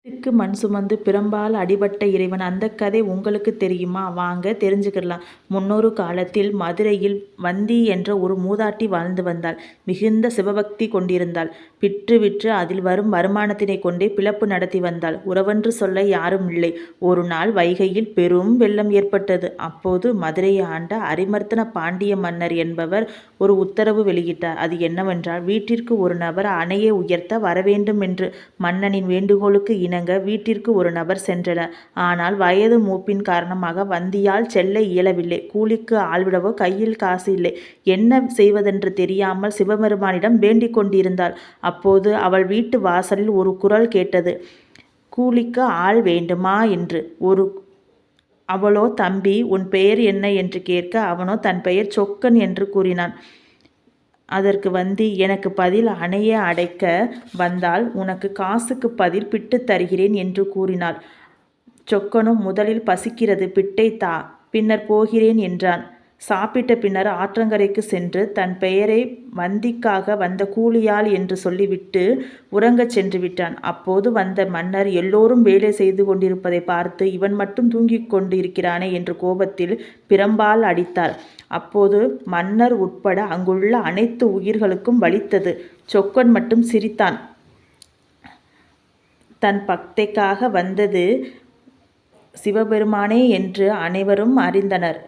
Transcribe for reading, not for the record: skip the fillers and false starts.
வீட்டுக்கு மண் சுமந்து பிரம்பால் அடிபட்ட இறைவன். அந்த கதை உங்களுக்கு தெரியுமா? வாங்க தெரிஞ்சுக்கலாம். முன்னொரு காலத்தில் மதுரையில் வந்தி என்ற ஒரு மூதாட்டி வாழ்ந்து வந்தாள். மிகுந்த சிவபக்தி கொண்டிருந்தாள். விற்று விற்று அதில் வரும் வருமானத்தினை கொண்டே பிழப்பு நடத்தி வந்தாள். உறவென்று சொல்ல யாரும் இல்லை. ஒரு நாள் வைகையில் பெரும் வெள்ளம் ஏற்பட்டது. அப்போது மதுரையை ஆண்ட அரிமர்த்தன பாண்டிய மன்னர் என்பவர் ஒரு உத்தரவு வெளியிட்டார். அது என்னவென்றால், வீட்டிற்கு ஒரு நபர் அணையை உயர்த்த வரவேண்டும் என்று. மன்னனின் வேண்டுகோளுக்கு இணங்க வீட்டிற்கு ஒரு நபர் சென்றனர். ஆனால் வயது மூப்பின் காரணமாக வந்தியால் செல்ல இயலவில்லை. கூலிக்கு ஆள்விடவோ கையில் காசு இல்லை. என்ன செய்வதென்று தெரியாமல் சிவபெருமானிடம் வேண்டிக் கொண்டிருந்தாள். அப்போது அவள் வீட்டு வாசலில் ஒரு குரல் கேட்டது. கூலிக்கு ஆள் வேண்டுமா என்று. அவளோ, தம்பி, உன் பெயர் என்ன என்று கேட்க, அவனோ தன் பெயர் சொக்கன் என்று கூறினான். அதற்கு வந்தி, எனக்கு பதில் அணையை அடைக்க வந்தால் உனக்கு காசுக்கு பதில் பிட்டு தருகிறேன் என்று கூறினாள். சொக்கனும், முதலில் பசிக்கிறது, பிட்டை தா, பின்னர் போகிறேன் என்றான். சாப்பிட்ட பின்னர் ஆற்றங்கரைக்கு சென்று தன் பெயரை வந்திக்காக வந்த கூலியாள் என்று சொல்லிவிட்டு உறங்கச் சென்று விட்டான். அப்போது வந்த மன்னர் எல்லோரும் வேலை செய்து கொண்டிருப்பதை பார்த்து, இவன் மட்டும் தூங்கிக் கொண்டு இருக்கிறானே என்று கோபத்தில் பிரம்பால் அடித்தார். அப்போது மன்னர் உட்பட அங்குள்ள அனைத்து உயிர்களுக்கும் வலித்தது. சொக்கன் மட்டும் சிரித்தான். தன் பக்தைக்காக வந்தது சிவபெருமானே என்று அனைவரும் அறிந்தனர்.